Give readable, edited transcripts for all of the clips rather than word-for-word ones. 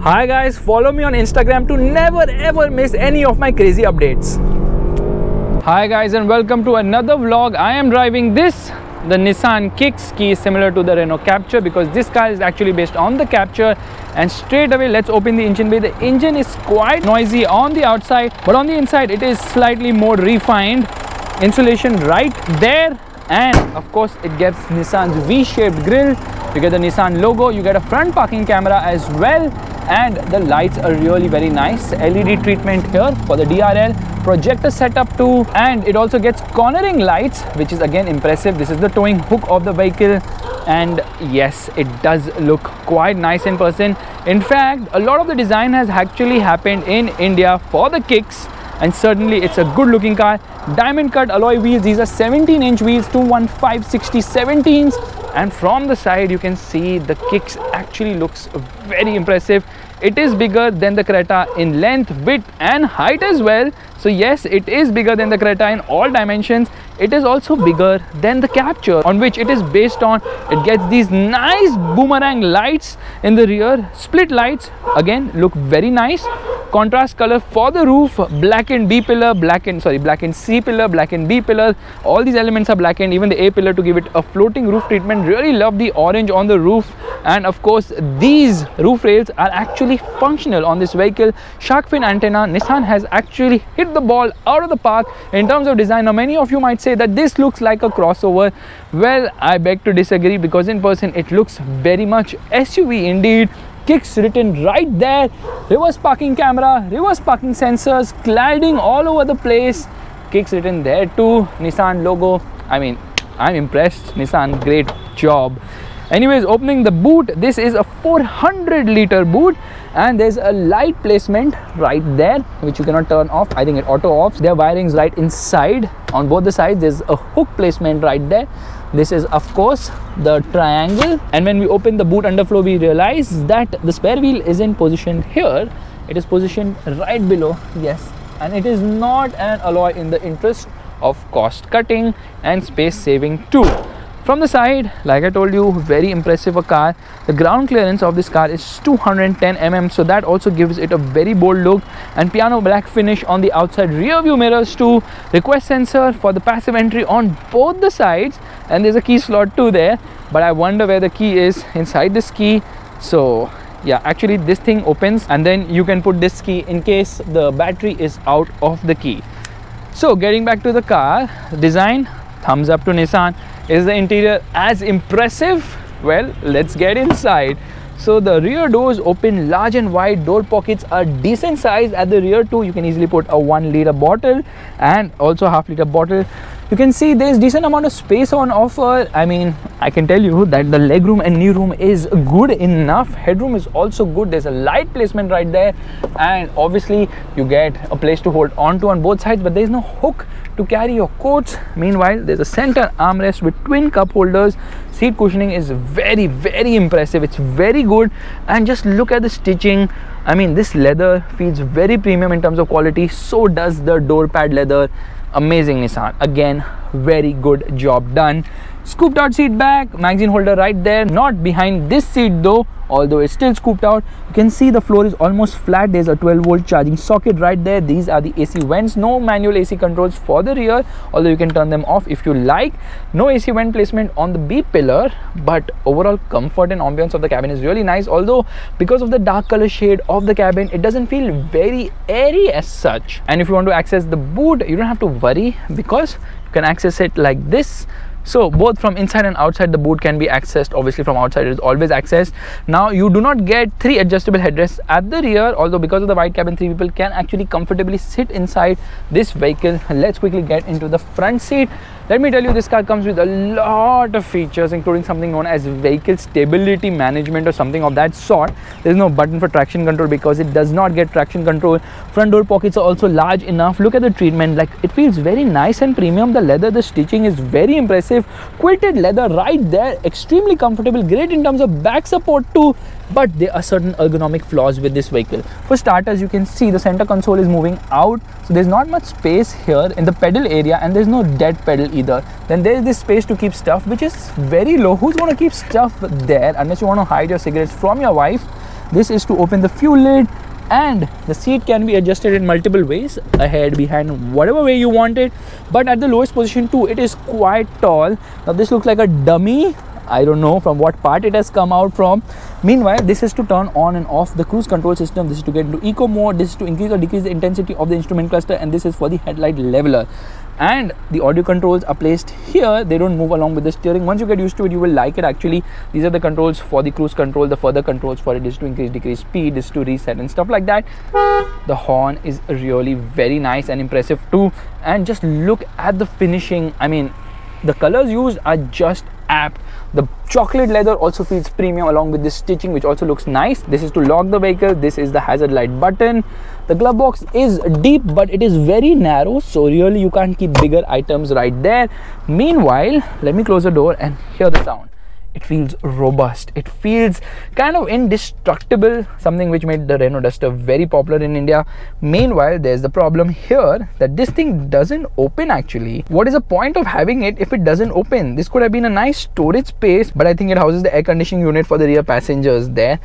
Hi guys, follow me on Instagram to never ever miss any of my crazy updates. Hi guys and welcome to another vlog. I am driving this, the Nissan Kicks. Key is similar to the Renault Capture because this car is actually based on the Capture. And straight away let's open the engine bay. The engine is quite noisy on the outside, but on the inside it is slightly more refined. Insulation right there, and of course it gets Nissan's V-shaped grille. You get the Nissan logo, you get a front parking camera as well, and the lights are really very nice. LED treatment here for the DRL, projector setup too, and it also gets cornering lights, which is again impressive. This is the towing hook of the vehicle, and yes, it does look quite nice in person. In fact, a lot of the design has actually happened in India for the Kicks, and certainly it's a good looking car. Diamond cut alloy wheels, these are 17-inch wheels, 215/60/17s, and from the side you can see the Kicks actually looks very impressive. It is bigger than the Creta in length, width and height as well. So yes, it is bigger than the Creta in all dimensions. It is also bigger than the Capture, on which it is based on. It gets these nice boomerang lights in the rear. Split lights again look very nice. Contrast color for the roof, blackened B pillar, blackened C pillar, blackened B pillar. All these elements are blackened, even the A pillar to give it a floating roof treatment. Really love the orange on the roof. And of course these roof rails are actually functional on this vehicle. Shark fin antenna. Nissan has actually hit the ball out of the park in terms of design. Now many of you might say that this looks like a crossover. Well, I beg to disagree, because in person it looks very much SUV indeed. Kicks written right there, reverse parking camera, reverse parking sensors, cladding all over the place. Kicks written there too, Nissan logo. I mean, I'm impressed. Nissan, great job. Anyways, opening the boot, this is a 400-liter boot, and there's a light placement right there which you cannot turn off. I think it auto offs. There are wirings right inside on both the sides. There's a hook placement right there. This is of course the triangle, and when we open the boot underfloor we realize that the spare wheel isn't positioned here. It is positioned right below. Yes, and it is not an alloy in the interest of cost cutting and space saving too. From the side, like I told you, very impressive a car. The ground clearance of this car is 210 mm, so that also gives it a very bold look. And piano black finish on the outside rear view mirrors too. Request sensor for the passive entry on both the sides, and there's a key slot too there, but I wonder where the key is inside this key. So yeah, actually this thing opens and then you can put this key in case the battery is out of the key. So getting back to the car design, thumbs up to Nissan. Is the interior as impressive? Well, let's get inside. So the rear doors open large and wide. Door pockets are decent size at the rear too. You can easily put a 1-liter bottle and also a half-liter bottle. You can see there's decent amount of space on offer. I mean, I can tell you that the legroom and knee room is good enough. Headroom is also good. There's a light placement right there, and obviously you get a place to hold on to on both sides, but there's no hook to carry your coats. Meanwhile, there's a center armrest with twin cup holders. Seat cushioning is very, very impressive. It's very good, and just look at the stitching. I mean, this leather feels very premium in terms of quality. So does the door pad leather. Amazing Nissan. Again, very good job done. Scooped out seat back, magazine holder right there, not behind this seat though, although it's still scooped out. You can see the floor is almost flat. There's a 12-volt charging socket right there. These are the AC vents. No manual AC controls for the rear, although you can turn them off if you like. No AC vent placement on the B pillar, but overall comfort and ambience of the cabin is really nice, although because of the dark color shade of the cabin it doesn't feel very airy as such. And if you want to access the boot, you don't have to worry, because you can access it like this. So both from inside and outside the boot can be accessed. Obviously from outside it is always accessed. Now you do not get 3 adjustable headrests at the rear, although because of the wide cabin 3 people can actually comfortably sit inside this vehicle. Let's quickly get into the front seat. Let me tell you, this car comes with a lot of features, including something known as vehicle stability management or something of that sort. There's no button for traction control because it does not get traction control. Front door pockets are also large enough. Look at the treatment, like it feels very nice and premium. The leather, the stitching is very impressive. Quilted leather right there, extremely comfortable, great in terms of back support too. But there are certain ergonomic flaws with this vehicle. For starters, you can see the center console is moving out, so there's not much space here in the pedal area, and there's no dead pedal either. Then there is this space to keep stuff, which is very low. Who's going to keep stuff there unless you want to hide your cigarettes from your wife? This is to open the fuel lid, and the seat can be adjusted in multiple ways, ahead, behind, whatever way you want it. But at the lowest position too, it is quite tall. Now this looks like a dummy. I don't know from what part it has come out from. Meanwhile, this is to turn on and off the cruise control system. This is to get into eco mode. This is to increase or decrease the intensity of the instrument cluster, and this is for the headlight leveler. And the audio controls are placed here. They don't move along with the steering. Once you get used to it, you will like it actually. These are the controls for the cruise control. The further controls for it is to increase, decrease speed, is to reset and stuff like that. The horn is really very nice and impressive too. And just look at the finishing. I mean, the colors used are just apt. The chocolate leather also feels premium along with this stitching, which also looks nice. This is to lock the vehicle. This is the hazard light button. The glove box is deep, but it is very narrow, so really you can't keep bigger items right there. Meanwhile, let me close the door and hear the sound. It feels robust. It feels kind of indestructible, something which made the Renault Duster very popular in India. Meanwhile, there's the problem here that this thing doesn't open actually. What is the point of having it if it doesn't open? This could have been a nice storage space, but I think it houses the air conditioning unit for the rear passengers there.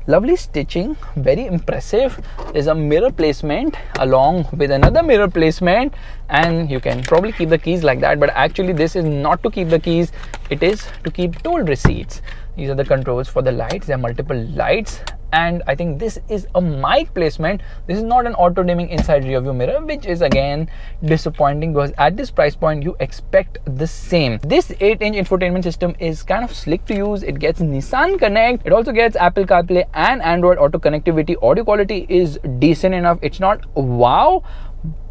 Lovely stitching, very impressive. There's a mirror placement along with another mirror placement, and you can probably keep the keys like that, but actually this is not to keep the keys, it is to keep toll receipts. These are the controls for the lights. There are multiple lights, and I think this is a mic placement. This is not an auto dimming inside rear view mirror, which is again disappointing because at this price point you expect the same. This 8-inch infotainment system is kind of slick to use. It gets Nissan Connect. It also gets Apple CarPlay and Android Auto connectivity. Audio quality is decent enough. It's not wow,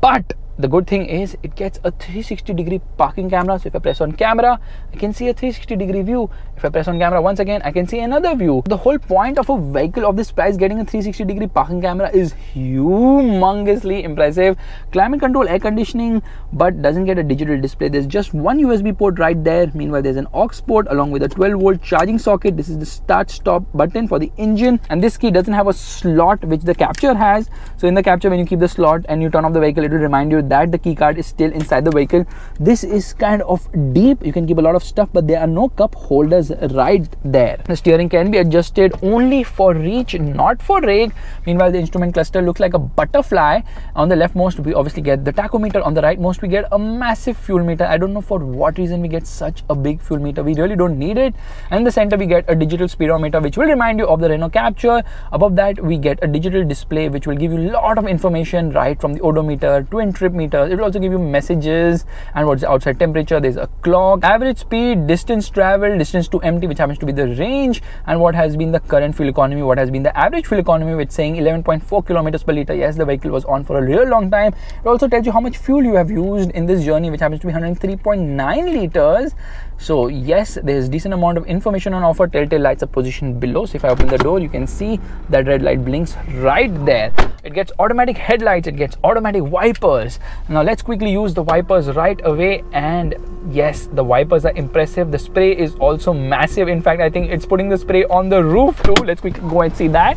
but the good thing is it gets a 360-degree parking camera. So if I press on camera, I can see a 360-degree view. If I press on camera once again, I can see another view. The whole point of a vehicle of this price getting a 360-degree parking camera is humongously impressive. Climate control, air conditioning, but doesn't get a digital display. There's just one USB port right there. Meanwhile, there's an aux port along with a 12-volt charging socket. This is the start-stop button for the engine, and this key doesn't have a slot which the Capture has. So in the Capture, when you keep the slot and you turn off the vehicle, it will remind you that the key card is still inside the vehicle. This is kind of deep. You can keep a lot of stuff, but there are no cup holders right there. The steering can be adjusted only for reach, not for rake. Meanwhile, the instrument cluster looks like a butterfly. On the leftmost, we obviously get the tachometer. On the rightmost, we get a massive fuel meter. I don't know for what reason we get such a big fuel meter. We really don't need it. And in the center, we get a digital speedometer, which will remind you of the Renault Capture. Above that, we get a digital display, which will give you a lot of information, right from the odometer, twin trip meter. It will also give you messages and what's the outside temperature. There's a clock, average speed, distance travel, distance to empty, which happens to be the range, and what has been the current fuel economy, what has been the average fuel economy, which saying 11.4 kilometers per liter. Yes, the vehicle was on for a real long time. It also tells you how much fuel you have used in this journey, which happens to be 103.9 liters. So yes, there's decent amount of information on offer. Telltale lights are positioned below. So if I open the door, you can see that red light blinks right there. It gets automatic headlights, it gets automatic wipers. Now let's quickly use the wipers right away, and yes, the wipers are impressive. The spray is also massive. In fact, I think it's putting the spray on the roof too. Let's quickly go and see that.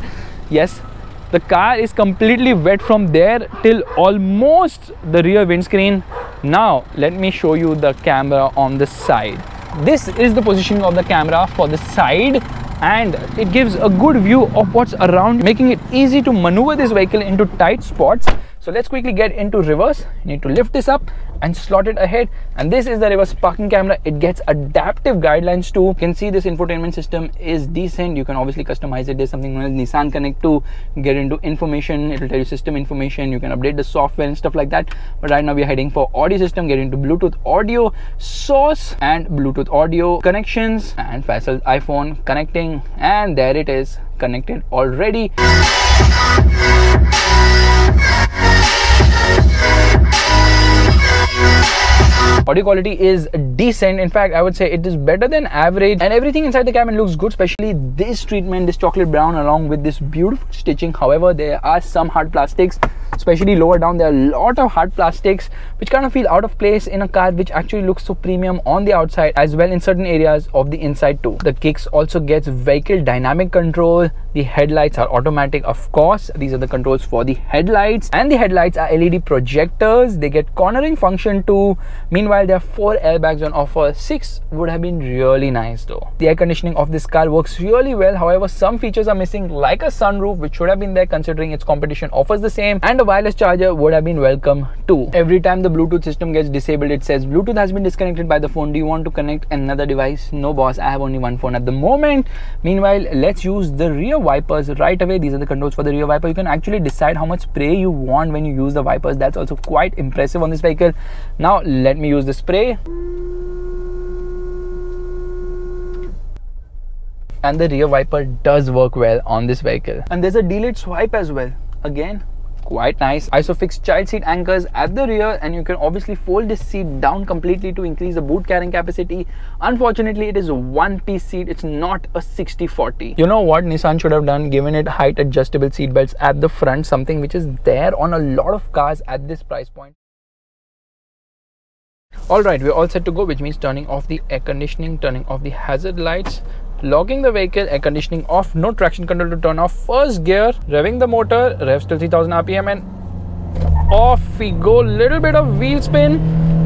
Yes, the car is completely wet from there till almost the rear windscreen. Now let me show you the camera on the side. This is the positioning of the camera for the side, and it gives a good view of what's around, making it easy to maneuver this vehicle into tight spots. So let's quickly get into reverse. You need to lift this up and slot it ahead, and this is the reverse parking camera. It gets adaptive guidelines too. You can see this infotainment system is decent. You can obviously customize it. There's something known as Nissan Connect to get into information. It will tell you system information. You can update the software and stuff like that. But right now we are heading for audio system. Get into Bluetooth audio source and Bluetooth audio connections, and Faisal's iPhone connecting, and there it is, connected already. Audio quality is decent. In fact, I would say it is better than average, and everything inside the cabin looks good, especially this treatment, this chocolate brown along with this beautiful stitching. However, there are some hard plastics, especially lower down. There are a lot of hard plastics which kind of feel out of place in a car which actually looks so premium on the outside, as well in certain areas of the inside too. The Kicks also gets vehicle dynamic control. The headlights are automatic, of course. These are the controls for the headlights, and the headlights are LED projectors. They get cornering function too. Meanwhile, there are 4 airbags on offer. 6 would have been really nice though. The air conditioning of this car works really well. However, some features are missing, like a sunroof, which should have been there considering its competition offers the same, and a wireless charger would have been welcome too. Every time the Bluetooth system gets disabled, it says Bluetooth has been disconnected by the phone. Do you want to connect another device? No boss, I have only one phone at the moment. Meanwhile, let's use the rear wipers right away. These are the controls for the rear wiper. You can actually decide how much spray you want when you use the wipers. That's also quite impressive on this vehicle. Now let me use the spray. And the rear wiper does work well on this vehicle. And there's a delayed swipe as well. Again, quite nice. Isofix child seat anchors at the rear, and you can obviously fold this seat down completely to increase the boot carrying capacity. Unfortunately, it is a one-piece seat. It's not a 60/40. You know what Nissan should have done? Given it height adjustable seat belts at the front, something which is there on a lot of cars at this price point. Alright, we're all set to go, which means turning off the air conditioning, turning off the hazard lights, locking the vehicle, air conditioning off, no traction control to turn off. First gear, revving the motor, revs till 3000 RPM, and off we go. Little bit of wheel spin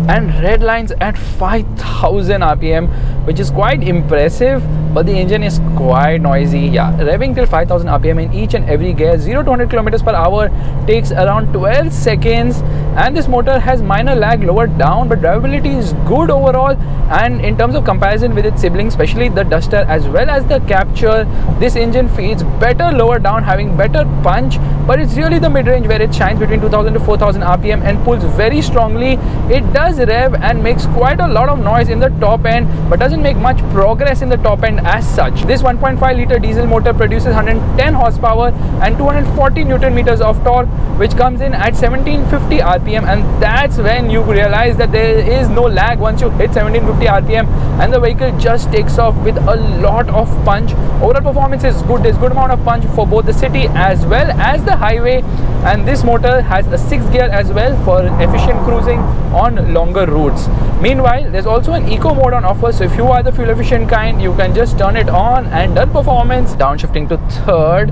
and red lines at 5000 RPM, which is quite impressive, but the engine is quite noisy. Yeah, revving till 5000 RPM in each and every gear. 0 to 100 kilometers per hour takes around 12 seconds, and this motor has minor lag lower down, but drivability is good overall. And in terms of comparison with its siblings, especially the Duster as well as the Capture, this engine feels better lower down, having better punch, but it's really the mid-range where it shines between 2000 to 4000 RPM and pulls very strongly. It does rev and makes quite a lot of noise in the top end, but doesn't make much progress in the top end as such. This 1.5 liter diesel motor produces 110 horsepower and 240 Newton meters of torque, which comes in at 1750 RPM, and that's when you realize that there is no lag once you hit 1750 RPM, and the vehicle just takes off with a lot of punch. Overall performance is good. There's good amount of punch for both the city as well as the highway, and this motor has a 6th gear as well for efficient cruising on longer routes. Meanwhile, there's also an eco mode on offer, so if you are the fuel efficient kind, you can just turn it on and done performance. Downshifting to 3rd,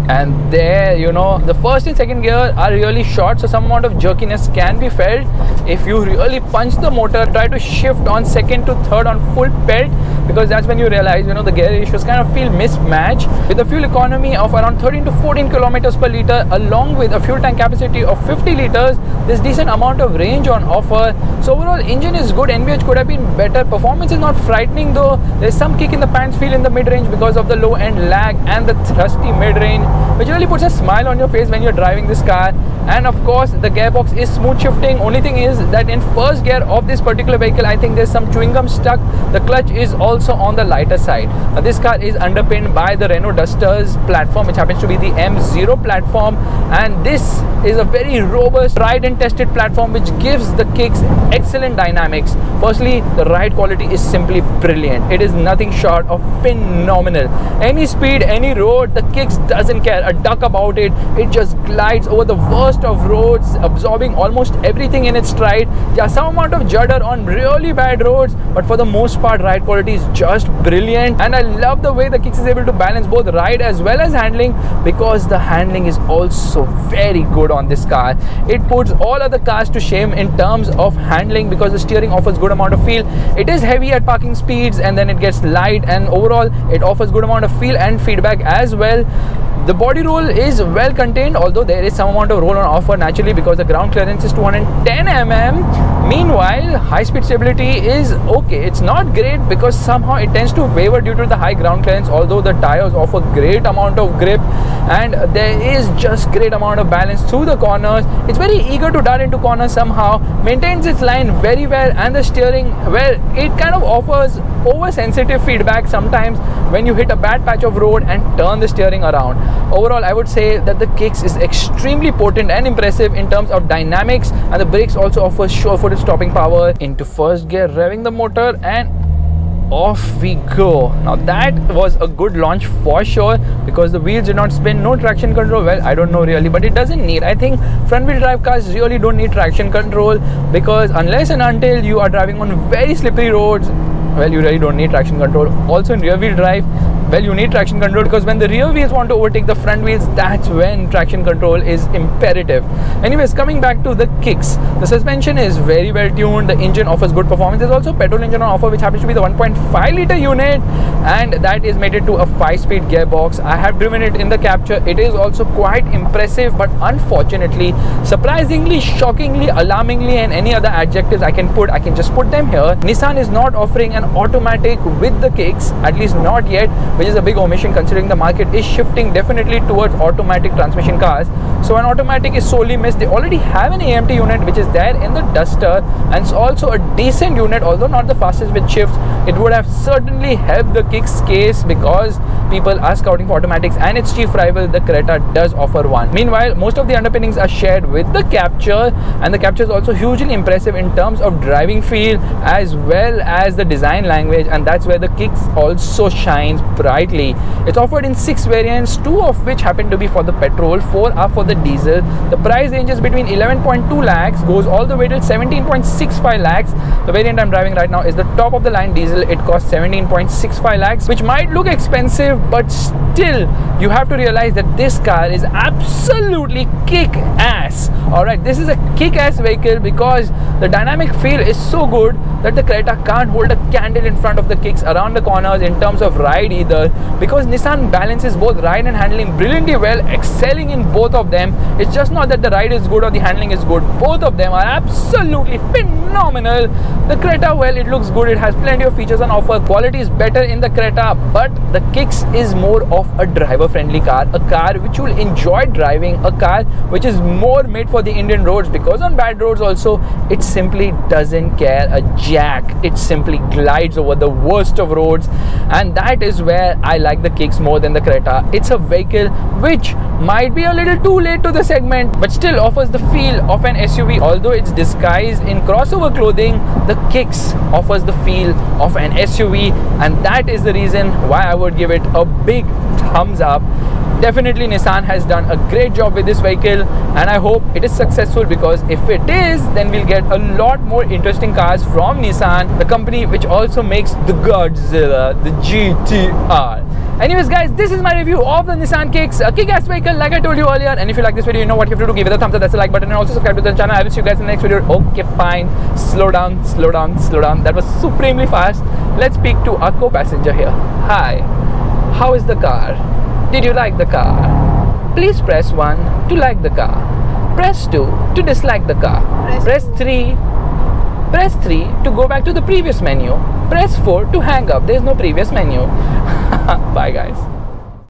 and there, you know, the 1st and 2nd gear are really short, so some amount of jerkiness can be felt. If you really punch the motor, try to shift on 2nd to 3rd on full pelt, because that's when you realize, you know, the gear ratios kind of feel mismatched. With a fuel economy of around 13 to 14 kilometers per liter, along with a fuel tank capacity of 50 liters, there's decent amount of range on offer. So overall, engine is good. NVH could have been better. Performance is not frightening though. There's some kick in the pants feel in the mid-range because of the low end lag and the thrusty mid-range, which really puts a smile on your face when you're driving this car. And of course, the gearbox is smooth shifting. Only thing is that in 1st gear of this particular vehicle, I think there's some chewing gum stuck. The clutch is also on the lighter side. Now, this car is underpinned by the Renault Duster's platform, which happens to be the M0 platform, and this is a very robust, tried and tested platform which gives the Kicks excellent dynamics. Firstly, the ride quality is simply brilliant. It is nothing short of phenomenal. Any speed, any road, the Kicks doesn't care a duck about it. It just glides over the worst of roads, absorbing almost everything in its stride. Yeah, some amount of judder on really bad roads, but for the most part, ride quality is just brilliant. And I love the way the Kicks is able to balance both ride as well as handling, because the handling is also very good on this car. It puts all other cars to shame in terms of handling, because the steering offers good amount of feel. It is heavy at parking speeds, and then it gets light, and overall it offers good amount of feel and feedback as well. The body roll is well contained, although there is some amount of roll on offer naturally because the ground clearance is 210 mm. Meanwhile, high-speed stability is okay. It's not great because somehow it tends to waver due to the high ground clearance, although the tires offer great amount of grip, and there is just great amount of balance through the corners. It's very eager to dart into corners somehow, maintains its line very well, and the steering, well, it kind of offers oversensitive feedback sometimes when you hit a bad patch of road and turn the steering around. Overall, I would say that the Kicks is extremely potent and impressive in terms of dynamics, and the brakes also offer sure-footed stopping power. Into 1st gear, revving the motor, and off we go. Now that was a good launch for sure, because the wheels did not spin, no traction control. Well, I don't know really, but it doesn't need. I think front wheel drive cars really don't need traction control, because unless and until you are driving on very slippery roads, well, you really don't need traction control. Also in rear wheel drive, well, you need traction control, because when the rear wheels want to overtake the front wheels, that's when traction control is imperative. Anyways, coming back to the Kicks, the suspension is very well tuned, the engine offers good performance. There's also a petrol engine on offer, which happens to be the 1.5 litre unit, and that is mated to a 5-speed gearbox. I have driven it in the Capture. It is also quite impressive, but unfortunately, surprisingly, shockingly, alarmingly, and any other adjectives I can just put them here, Nissan is not offering an automatic with the Kicks, at least not yet, which is a big omission considering the market is shifting definitely towards automatic transmission cars. So an automatic is solely missed. They already have an AMT unit which is there in the Duster, and it's also a decent unit, although not the fastest with shifts. It would have certainly helped the Kicks case, because people are scouting for automatics, and its chief rival, the Creta, does offer one. Meanwhile, most of the underpinnings are shared with the Capture, and the Capture is also hugely impressive in terms of driving feel as well as the design language, and that's where the Kicks also shines brightly. It's offered in 6 variants, 2 of which happen to be for the petrol, 4 are for the diesel. The price ranges between 11.2 lakhs, goes all the way till 17.65 lakhs. The variant I'm driving right now is the top of the line diesel. It costs 17.65 lakhs, which might look expensive, but still you have to realize that this car is absolutely kick-ass. Alright, this is a kick-ass vehicle because the dynamic feel is so good that the Creta can't hold a candle in front of the Kicks around the corners in terms of ride either, because Nissan balances both ride and handling brilliantly well, excelling in both of them. It's just not that the ride is good or the handling is good. Both of them are absolutely phenomenal. The Creta, well, it looks good, it has plenty of features on offer, quality is better in the Creta, but the Kicks is more of a driver-friendly car, a car which you will enjoy driving, a car which is more made for the Indian roads, because on bad roads also, it simply doesn't care a jack. It simply glides over the worst of roads, and that is where I like the Kicks more than the Creta. It's a vehicle which might be a little too late to the segment, but still offers the feel of an SUV. Although it's disguised in crossover clothing, the Kicks offers the feel of an SUV, and that is the reason why I would give it a big thumbs up. Definitely Nissan has done a great job with this vehicle, and I hope it is successful, because if it is, then we'll get a lot more interesting cars from Nissan, the company which also makes the Godzilla, the GTR. Anyways guys, this is my review of the Nissan Kicks, a kick-ass vehicle like I told you earlier. And if you like this video, you know what you have to do. Give it a thumbs up, that's the like button, and also subscribe to the channel. I will see you guys in the next video. Okay, fine, slow down. That was supremely fast. Let's speak to our co-passenger here. Hi, how is the car? Did you like the car? Please press 1 to like the car. Press 2 to dislike the car. Press 3 to go back to the previous menu. Press 4 to hang up. There's no previous menu. Bye guys.